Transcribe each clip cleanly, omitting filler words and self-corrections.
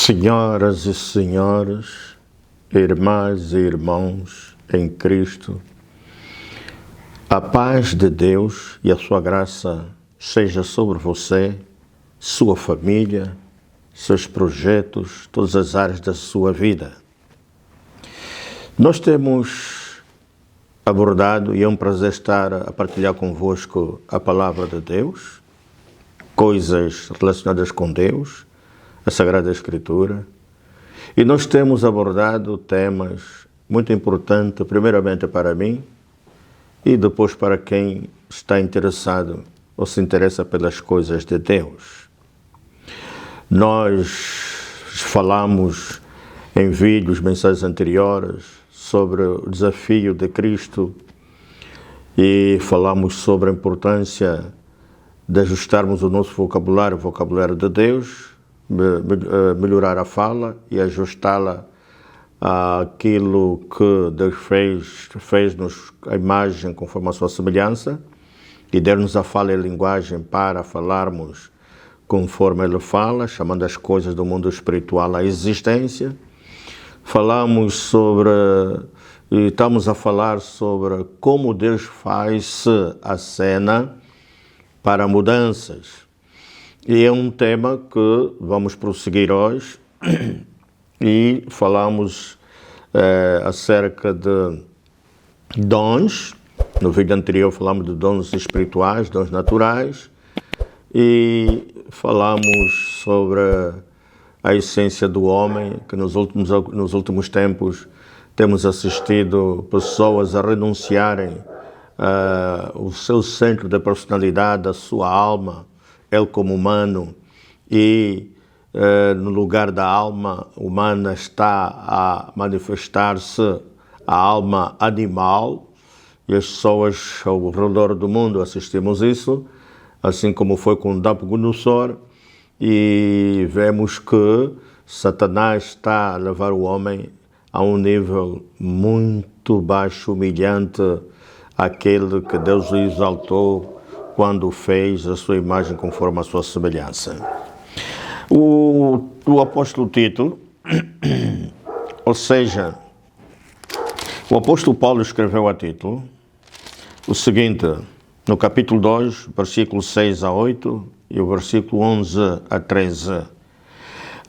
Senhoras e senhores, irmãs e irmãos em Cristo, a paz de Deus e a sua graça seja sobre você, sua família, seus projetos, todas as áreas da sua vida. Nós temos abordado, e é um prazer estar a partilhar convosco a palavra de Deus, coisas relacionadas com Deus, a Sagrada Escritura, e nós temos abordado temas muito importantes, primeiramente para mim, e depois para quem está interessado ou se interessa pelas coisas de Deus. Nós falamos em vídeos, mensagens anteriores, sobre o desafio de Cristo e falamos sobre a importância de ajustarmos o nosso vocabulário, o vocabulário de Deus, melhorar a fala e ajustá-la àquilo que Deus fez-nos a imagem conforme a sua semelhança e der-nos a fala e a linguagem para falarmos conforme Ele fala, chamando as coisas do mundo espiritual à existência. Falamos sobre, e estamos a falar sobre como Deus faz a cena para mudanças. E é um tema que vamos prosseguir hoje e falamos acerca de dons. No vídeo anterior falamos de dons espirituais, dons naturais, e falamos sobre a essência do homem, que nos últimos tempos temos assistido pessoas a renunciarem ao seu centro da personalidade, a sua alma, ele como humano, e no lugar da alma humana está a manifestar-se a alma animal, e as pessoas ao redor do mundo assistimos isso, assim como foi com Nabucodonosor, e vemos que Satanás está a levar o homem a um nível muito baixo, humilhante, aquele que Deus o exaltou quando fez a sua imagem conforme a sua semelhança. O apóstolo Tito, ou seja, o apóstolo Paulo escreveu a Tito o seguinte, no capítulo 2, versículo 6 a 8 e o versículo 11 a 13.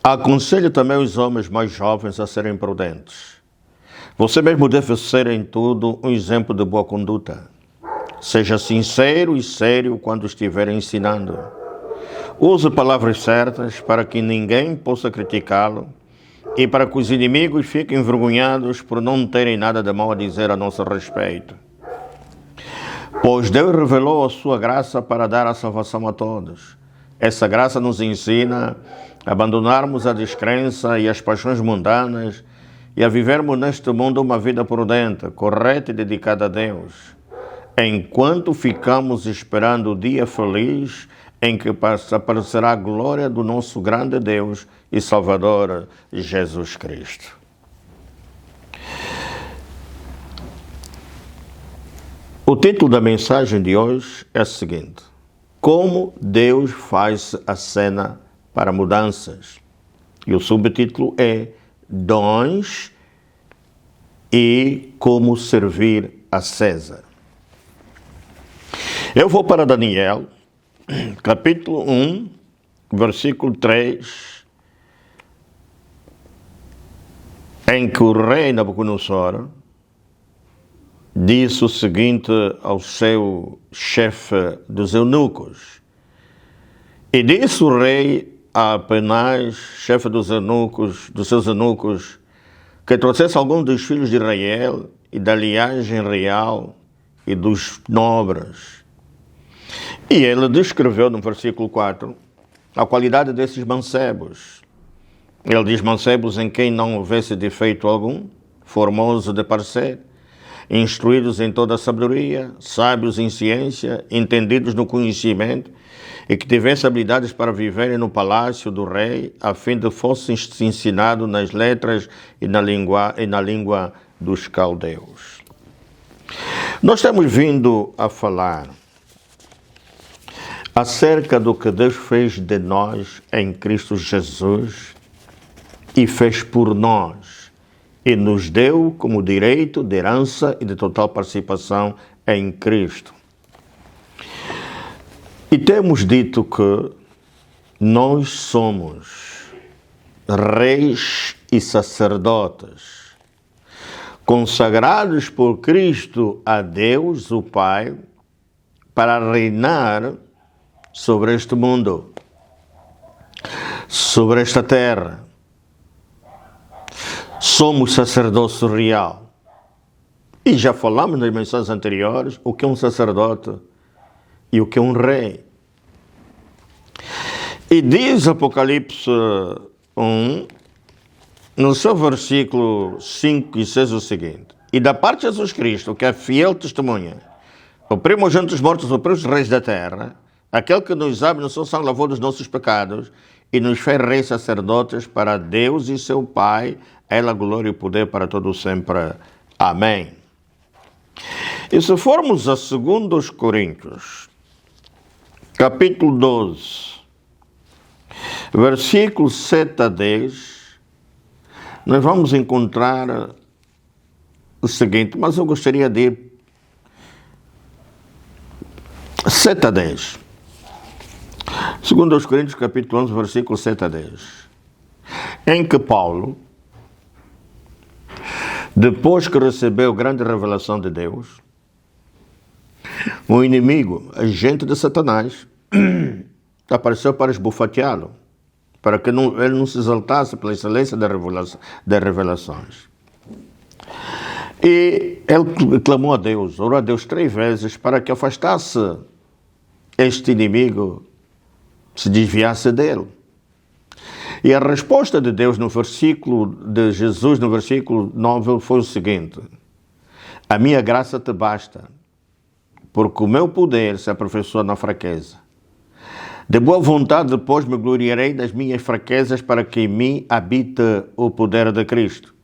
Aconselho também os homens mais jovens a serem prudentes. Você mesmo deve ser em tudo um exemplo de boa conduta. Seja sincero e sério quando estiver ensinando. Use palavras certas para que ninguém possa criticá-lo e para que os inimigos fiquem envergonhados por não terem nada de mal a dizer a nosso respeito. Pois Deus revelou a sua graça para dar a salvação a todos. Essa graça nos ensina a abandonarmos a descrença e as paixões mundanas e a vivermos neste mundo uma vida prudente, correta e dedicada a Deus, enquanto ficamos esperando o dia feliz em que aparecerá a glória do nosso grande Deus e Salvador Jesus Cristo. O título da mensagem de hoje é o seguinte: Como Deus faz a cena para mudanças. E o subtítulo é Dons e como servir a César. Eu vou para Daniel, capítulo 1, versículo 3, em que o rei Nabucodonosor disse o seguinte ao seu chefe dos eunucos. E disse o rei a Apenaz, chefe dos seus eunucos, que trouxesse algum dos filhos de Israel e da linhagem real e dos nobres. E ele descreveu no versículo 4 a qualidade desses mancebos. Ele diz mancebos em quem não houvesse defeito algum, formosos de parecer, instruídos em toda a sabedoria, sábios em ciência, entendidos no conhecimento, e que tivessem habilidades para viverem no palácio do rei, a fim de fossem ensinados nas letras e na língua dos caldeus. Nós estamos vindo a falar acerca do que Deus fez de nós em Cristo Jesus e fez por nós, e nos deu como direito de herança e de total participação em Cristo. E temos dito que nós somos reis e sacerdotes, consagrados por Cristo a Deus, o Pai, para reinar sobre este mundo, sobre esta terra. Somos sacerdócio real. E já falamos nas menções anteriores o que é um sacerdote e o que é um rei. E diz Apocalipse 1, no seu versículo 5 e 6 o seguinte: e da parte de Jesus Cristo, que é fiel testemunha, o primogênito dos mortos, o príncipe dos reis da terra, aquele que nos abre no seu sangue lavou dos nossos pecados e nos fez reis sacerdotes para Deus e seu Pai, ela glória e poder para todo sempre. Amém. E se formos a 2 Coríntios, capítulo 12, versículos 7 a 10, nós vamos encontrar o seguinte, mas eu gostaria de ir 7 a 10. 2 Coríntios, capítulo 11, versículo 7 a 10, em que Paulo, depois que recebeu grande revelação de Deus, o inimigo, agente de Satanás, apareceu para esbofeteá-lo, para que ele não se exaltasse pela excelência das revelações. E ele clamou a Deus, orou a Deus 3 vezes para que afastasse este inimigo, se desviasse dele. E a resposta de Deus no versículo de Jesus, no versículo 9, foi o seguinte: a minha graça te basta, porque o meu poder se aperfeiçoa na fraqueza. De boa vontade depois me gloriarei das minhas fraquezas, para que em mim habite o poder de Cristo.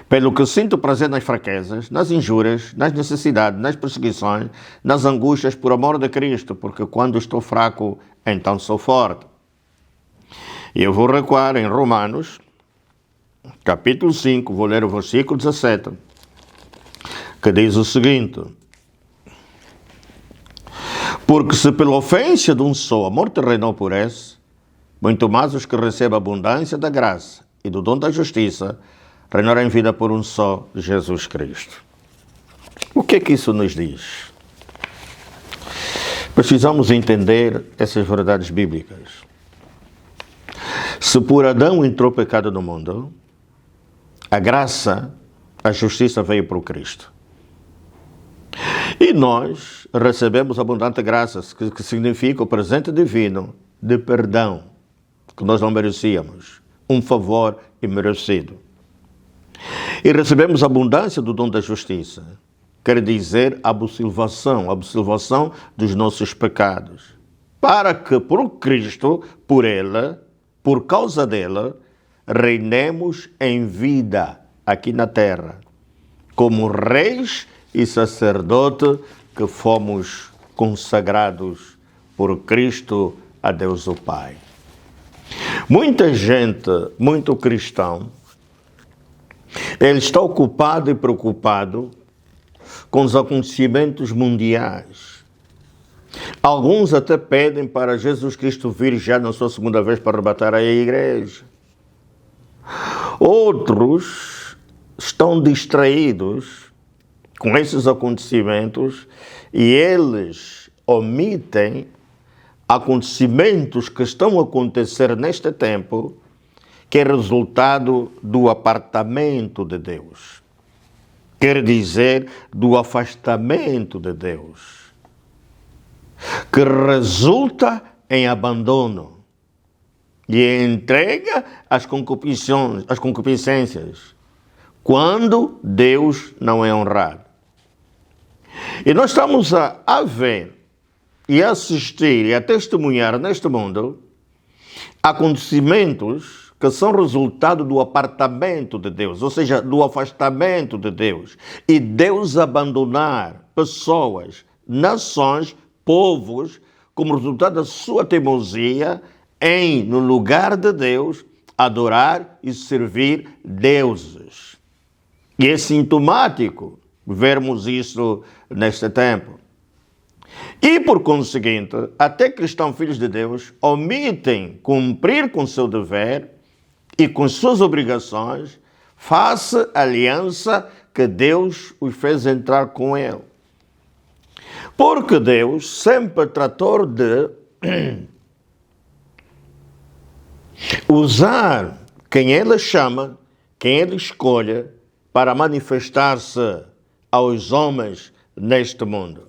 Pelo que sinto prazer nas fraquezas, nas injúrias, nas necessidades, nas perseguições, nas angústias por amor de Cristo, porque quando estou fraco, então sou forte. E eu vou recuar em Romanos, capítulo 5, vou ler o versículo 17, que diz o seguinte: porque se pela ofensa de um só a morte reinou por esse, muito mais os que recebem a abundância da graça e do dom da justiça reinarão em vida por um só, Jesus Cristo. O que é que isso nos diz? Precisamos entender essas verdades bíblicas. Se por Adão entrou o pecado no mundo, a graça, a justiça veio por Cristo. E nós recebemos abundante graça, que significa o presente divino de perdão, que nós não merecíamos, um favor imerecido. E recebemos a abundância do dom da justiça, quer dizer a absolvação dos nossos pecados, para que por Cristo, por Ele, por causa dele, reinemos em vida aqui na terra, como reis e sacerdote que fomos consagrados por Cristo a Deus o Pai. Muita gente, muito cristão, ele está ocupado e preocupado com os acontecimentos mundiais. Alguns até pedem para Jesus Cristo vir já na sua segunda vez para arrebatar a igreja. Outros estão distraídos com esses acontecimentos e eles omitem acontecimentos que estão a acontecer neste tempo, que é resultado do apartamento de Deus. Quer dizer, do afastamento de Deus, que resulta em abandono e em entrega às concupiscências, quando Deus não é honrado. E nós estamos a ver e a assistir e a testemunhar neste mundo acontecimentos que são resultado do apartamento de Deus, ou seja, do afastamento de Deus. E Deus abandonar pessoas, nações, povos, como resultado da sua teimosia em, no lugar de Deus, adorar e servir deuses. E é sintomático vermos isso neste tempo. E, por conseguinte, até cristãos filhos de Deus omitem cumprir com seu dever e com suas obrigações face à aliança que Deus os fez entrar com Ele. Porque Deus sempre tratou de usar quem Ele chama, quem Ele escolhe, para manifestar-se aos homens neste mundo.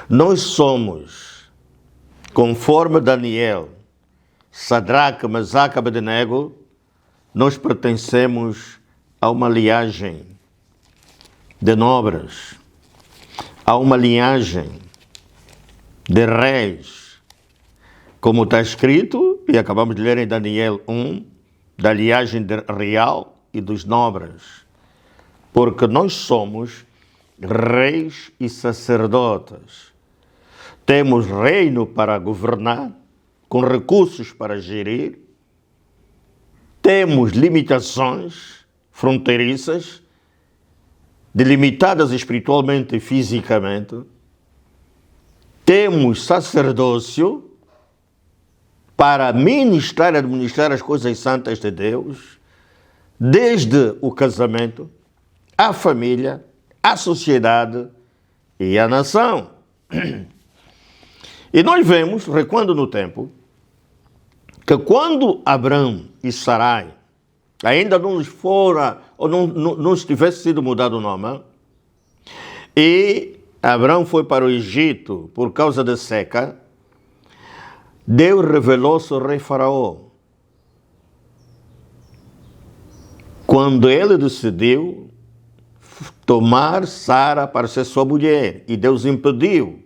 Nós somos, conforme Daniel, Sadraque, Mesaque e Abednego, nós pertencemos a uma linhagem de nobres, a uma linhagem de reis, como está escrito, e acabamos de ler em Daniel 1, da linhagem real e dos nobres, porque nós somos reis e sacerdotes. Temos reino para governar, com recursos para gerir, temos limitações fronteiriças, delimitadas espiritualmente e fisicamente, temos sacerdócio para ministrar e administrar as coisas santas de Deus, desde o casamento, a família, a sociedade e a nação. E nós vemos, recuando no tempo, que quando Abrão e Sarai ainda não lhes fora, ou não tivesse sido mudado o nome, e Abrão foi para o Egito por causa da seca, Deus revelou-se ao rei Faraó. Quando ele decidiu tomar Sara para ser sua mulher, e Deus impediu,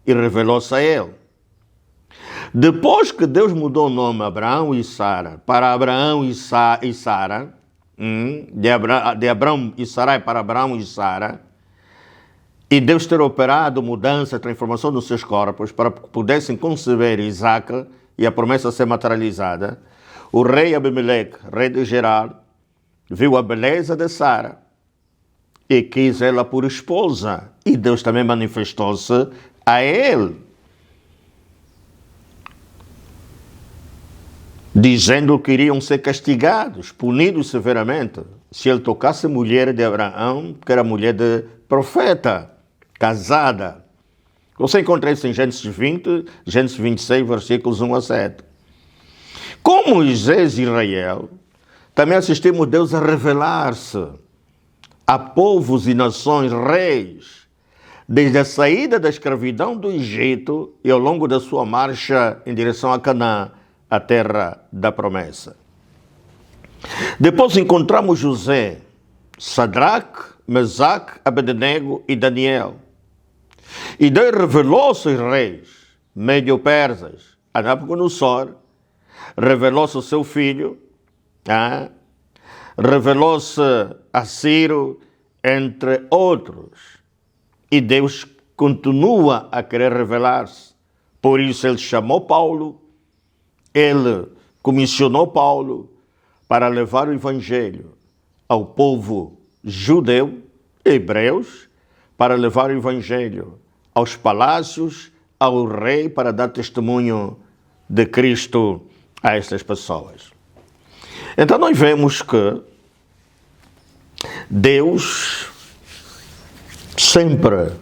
e revelou-se a ele. Depois que Deus mudou o nome Abraão e Sara para Abraão e Sara, de Abraão e Sarai para Abraão e Sara, e Deus ter operado mudança, transformação dos seus corpos para que pudessem conceber Isaac e a promessa ser materializada, o rei Abimeleque, rei de Gerar, viu a beleza de Sara e quis ela por esposa, e Deus também manifestou-se a ele, dizendo que iriam ser castigados, punidos severamente, se ele tocasse a mulher de Abraão, que era mulher de profeta, casada. Você encontra isso em Gênesis 20, Gênesis 26, versículos 1 a 7. Com Moisés e Israel, também assistimos Deus a revelar-se a povos e nações, reis, desde a saída da escravidão do Egito e ao longo da sua marcha em direção a Canaã, a terra da promessa. Depois encontramos José, Sadraque, Mesaque, Abednego e Daniel. E Deus revelou-se aos reis, medio-persas, a Nabucodonosor, revelou-se ao seu filho, revelou-se a Ciro, entre outros. E Deus continua a querer revelar-se. Por isso ele chamou Paulo, ele comissionou Paulo para levar o evangelho ao povo judeu, hebreus, para levar o evangelho aos palácios, ao rei, para dar testemunho de Cristo a estas pessoas. Então nós vemos que Deus sempre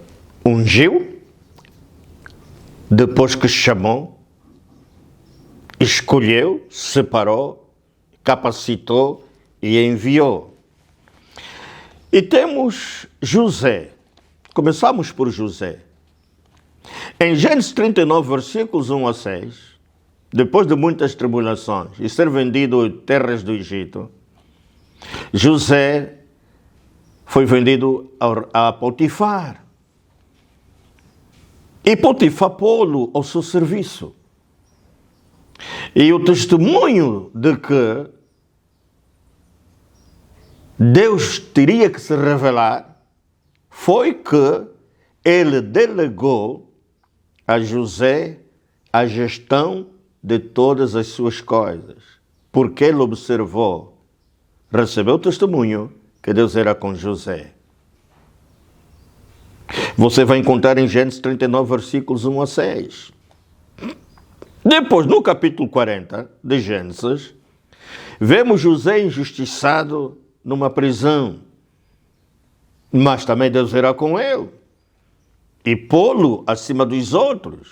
ungiu, depois que chamou, escolheu, separou, capacitou e enviou. E temos José. Começamos por José. Em Gênesis 39, versículos 1 a 6, depois de muitas tribulações e ser vendido terras do Egito, José foi vendido a Potifar. E Potifar pô-lo ao seu serviço. E o testemunho de que Deus teria que se revelar foi que ele delegou a José a gestão de todas as suas coisas. porque ele observou, recebeu o testemunho que Deus era com José. Você vai encontrar em Gênesis 39, versículos 1 a 6. Depois, no capítulo 40 de Gênesis, vemos José injustiçado numa prisão. Mas também Deus era com ele e pô-lo acima dos outros,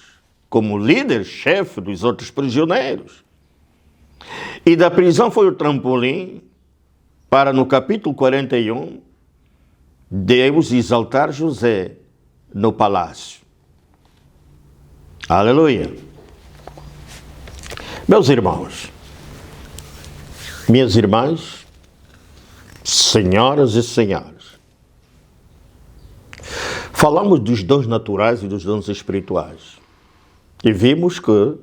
como líder, chefe dos outros prisioneiros. E da prisão foi o trampolim para, no capítulo 41, Deus exaltar José no palácio. Aleluia! Meus irmãos, minhas irmãs, senhoras e senhores, falamos dos dons naturais e dos dons espirituais. E vimos que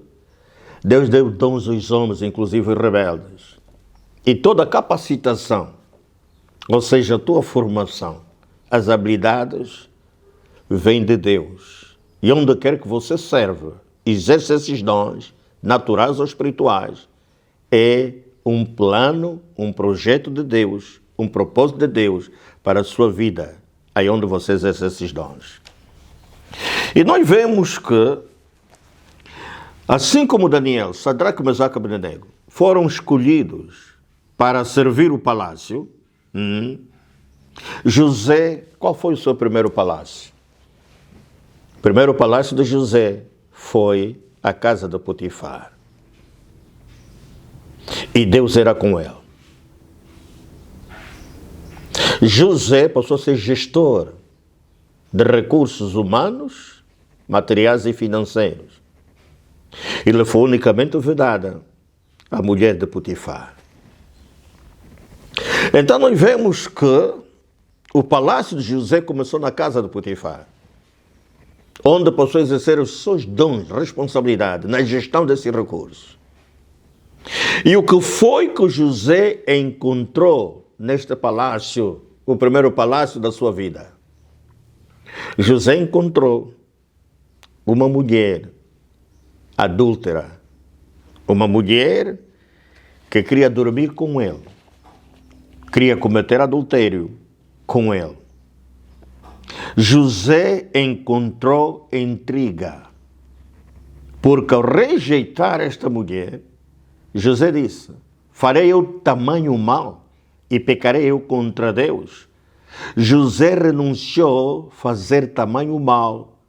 Deus deu dons aos homens, inclusive rebeldes. E toda a capacitação, ou seja, a tua formação, as habilidades, vem de Deus. E onde quer que você serve, exerce esses dons, naturais ou espirituais, é um plano, um projeto de Deus, um propósito de Deus para a sua vida, aí onde você exerce esses dons. E nós vemos que, assim como Daniel, Sadraque, Mesaque e Abednego foram escolhidos para servir o palácio, José, qual foi o seu primeiro palácio? O primeiro palácio de José foi a casa de Potifar. E Deus era com ele. José passou a ser gestor de recursos humanos, materiais e financeiros. Ele foi unicamente vedada à mulher de Potifar. Então nós vemos que o palácio de José começou na casa de Potifar, onde passou a exercer os seus dons, responsabilidade na gestão desses recursos. E o que foi que José encontrou neste palácio, o primeiro palácio da sua vida? José encontrou uma mulher adúltera, uma mulher que queria dormir com ele, queria cometer adultério com ele. José encontrou intriga, porque ao rejeitar esta mulher, José disse: farei eu tamanho mal e pecarei eu contra Deus. José renunciou a fazer tamanho mal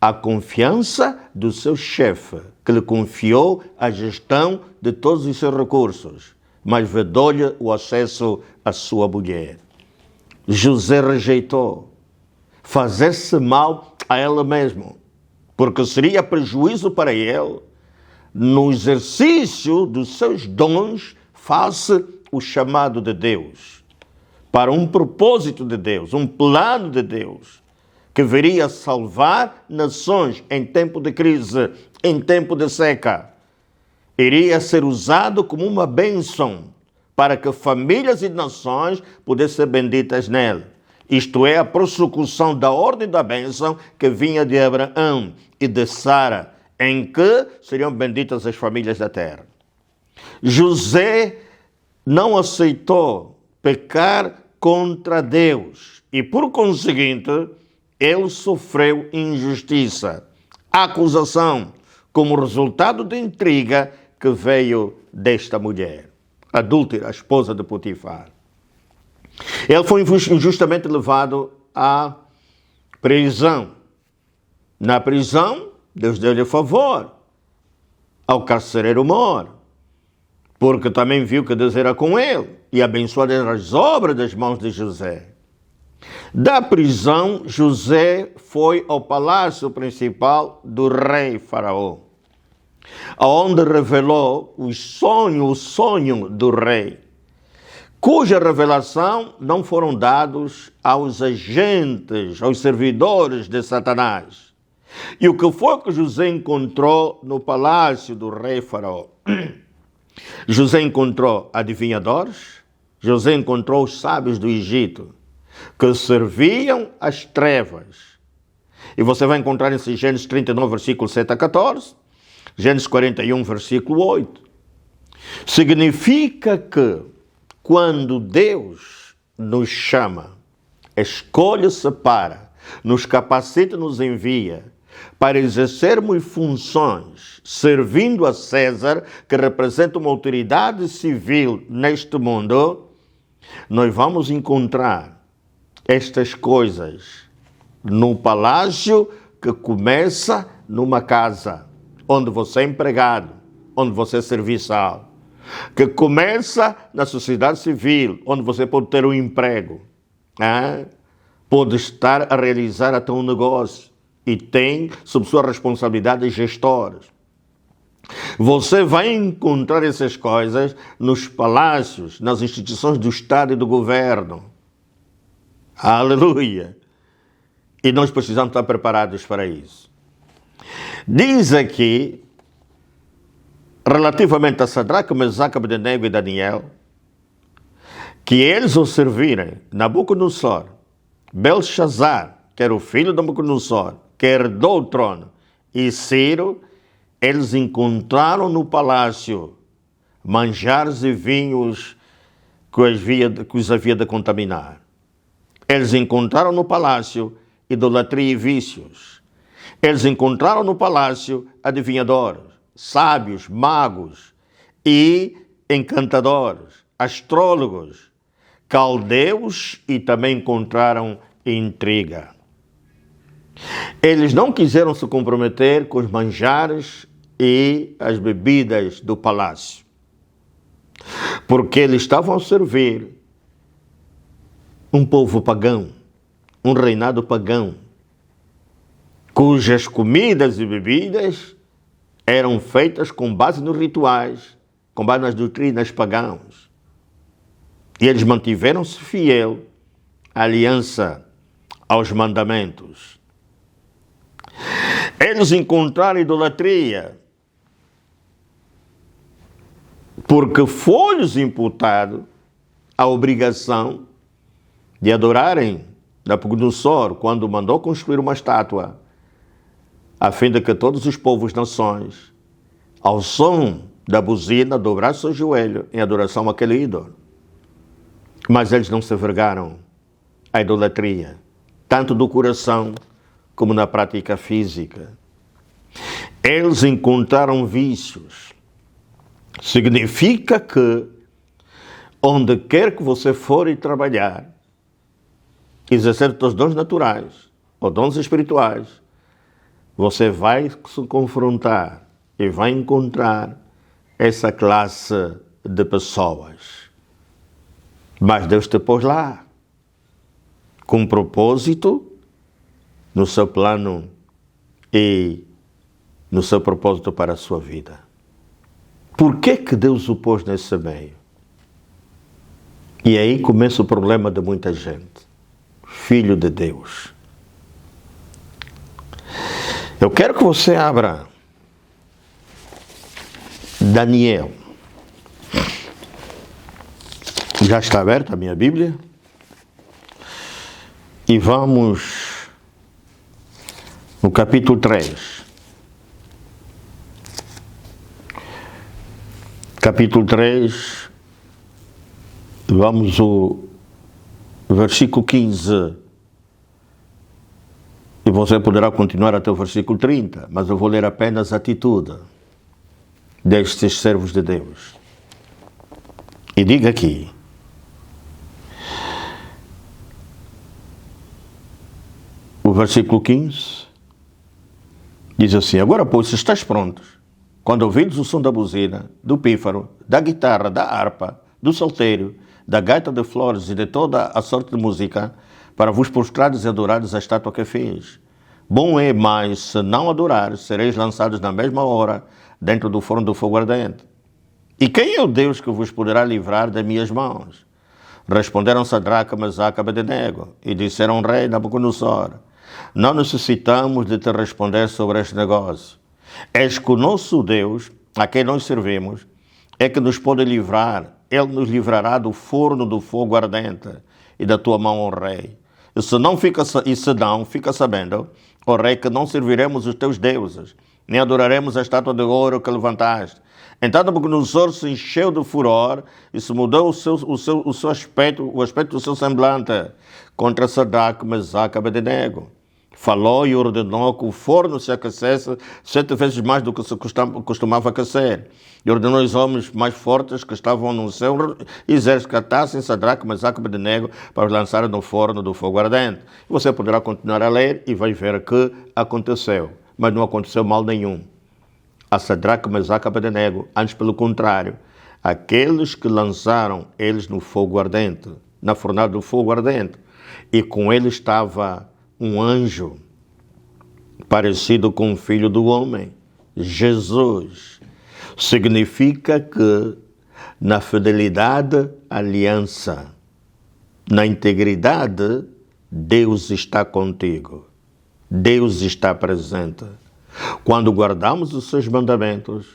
à confiança do seu chefe, que lhe confiou a gestão de todos os seus recursos, mas vedou-lhe o acesso à sua mulher. José rejeitou fazer-se mal a ele mesmo, porque seria prejuízo para ele no exercício dos seus dons face o chamado de Deus, para um propósito de Deus, um plano de Deus, que viria salvar nações em tempo de crise, em tempo de seca. Iria ser usado como uma bênção para que famílias e nações pudessem ser benditas nele. Isto é, a prossecução da ordem da bênção que vinha de Abraão e de Sara, em que seriam benditas as famílias da terra. José não aceitou pecar contra Deus e, por conseguinte, ele sofreu injustiça, acusação, como resultado de intriga que veio desta mulher, adúltera, a esposa de Potifar. Ele foi injustamente levado à prisão. Na prisão, Deus deu-lhe favor ao carcereiro mor, porque também viu que Deus era com ele e abençoado eram as obras das mãos de José. Da prisão, José foi ao palácio principal do rei Faraó, onde revelou o sonho do rei, cuja revelação não foram dados aos agentes, aos servidores de Satanás. E o que foi que José encontrou no palácio do rei Faraó? José encontrou adivinhadores, José encontrou os sábios do Egito, que serviam às trevas. E você vai encontrar em Gênesis 39, versículo 7 a 14, Gênesis 41, versículo 8. Significa que quando Deus nos chama, escolhe, separa, nos capacita, nos envia para exercermos funções servindo a César, que representa uma autoridade civil neste mundo, nós vamos encontrar estas coisas no palácio que começa numa casa, onde você é empregado, onde você é serviçal, que começa na sociedade civil, onde você pode ter um emprego, pode estar a realizar até um negócio e tem sob sua responsabilidade gestores. Você vai encontrar essas coisas nos palácios, nas instituições do Estado e do governo. Aleluia! E nós precisamos estar preparados para isso. Diz aqui, relativamente a Sadraque, Mesaque, Abdenego e Daniel, que eles o servirem Nabucodonosor, Belshazzar, que era o filho de Nabucodonosor, que herdou o trono, e Ciro, eles encontraram no palácio manjares e vinhos que os havia de contaminar. Eles encontraram no palácio idolatria e vícios. Eles encontraram no palácio adivinhadores, sábios, magos e encantadores, astrólogos, caldeus, e também encontraram intriga. Eles não quiseram se comprometer com os manjares e as bebidas do palácio, porque eles estavam a servir um povo pagão, um reinado pagão, cujas comidas e bebidas eram feitas com base nos rituais, com base nas doutrinas pagãs. E eles mantiveram-se fiel à aliança, aos mandamentos. Eles encontraram idolatria, porque foi-lhes imputado a obrigação de adorarem Nabucodonosor quando mandou construir uma estátua, a fim de que todos os povos, nações, ao som da buzina, dobrassem o joelho em adoração àquele ídolo. Mas eles não se vergaram à idolatria, tanto do coração como na prática física. Eles encontraram vícios. Significa que, onde quer que você for e trabalhar, exercer os teus dons naturais ou dons espirituais, você vai se confrontar e vai encontrar essa classe de pessoas. Mas Deus te pôs lá com um propósito no seu plano e no seu propósito para a sua vida. Por que que Deus o pôs nesse meio? E aí começa o problema de muita gente. Filho de Deus. Eu quero que você abra Daniel. Já está aberta a minha Bíblia? E vamos no capítulo 3. Capítulo 3, vamos ao versículo 15. E você poderá continuar até o versículo 30, mas eu vou ler apenas a atitude destes servos de Deus. E diga aqui: o versículo 15 diz assim: agora, pois, se estás prontos, quando ouvides o som da buzina, do pífaro, da guitarra, da harpa, do saltério, da gaita de flores e de toda a sorte de música, para vos prostrares e adorares a estátua que fez. Bom é, mas se não adorares, sereis lançados na mesma hora dentro do forno do fogo ardente. E quem é o Deus que vos poderá livrar das minhas mãos? Responderam Sadraque, Mesaque e Abdenego, e disseram ao rei Nabucodonosor: não necessitamos de te responder sobre este negócio. És que o nosso Deus, a quem nós servimos, é que nos pode livrar. Ele nos livrará do forno do fogo ardente e da tua mão, ó rei. E se não, fica sabendo, ó rei, que não serviremos os teus deuses, nem adoraremos a estátua de ouro que levantaste. Então Nabucodonosor se encheu de furor e se mudou o seu aspecto, o aspecto do seu semblante contra Sadraque, Mesaque e Abednego. Falou e ordenou que o forno se aquecesse 7 vezes mais do que se costumava aquecer. E ordenou os homens mais fortes que estavam no seu exército que atassem Sadraque, Mesaque e Abednego para os lançarem no forno do fogo ardente. Você poderá continuar a ler e vai ver que aconteceu, mas não aconteceu mal nenhum a Sadraque, Mesaque e Abednego, antes pelo contrário, aqueles que lançaram eles no fogo ardente, na fornalha do fogo ardente, e com ele estava um anjo parecido com o Filho do Homem, Jesus. Significa que na fidelidade, aliança, na integridade, Deus está contigo. Deus está presente. Quando guardamos os seus mandamentos,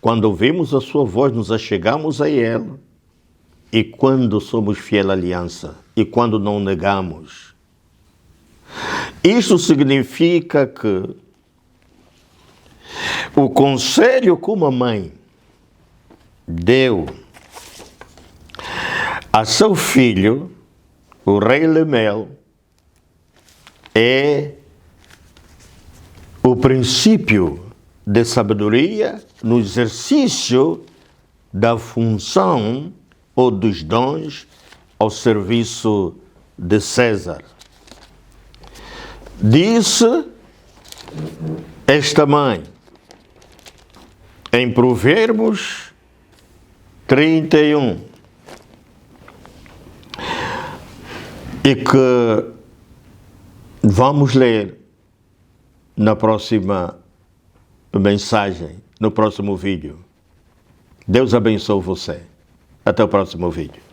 quando ouvimos a sua voz, nos achegamos a Ele, e quando somos fiel à aliança, e quando não negamos. Isso significa que o conselho que uma mãe deu a seu filho, o rei Lemel, é o princípio de sabedoria no exercício da função ou dos dons ao serviço de César. Disse esta mãe em Provérbios 31 e que vamos ler na próxima mensagem, no próximo vídeo. Deus abençoe você. Até o próximo vídeo.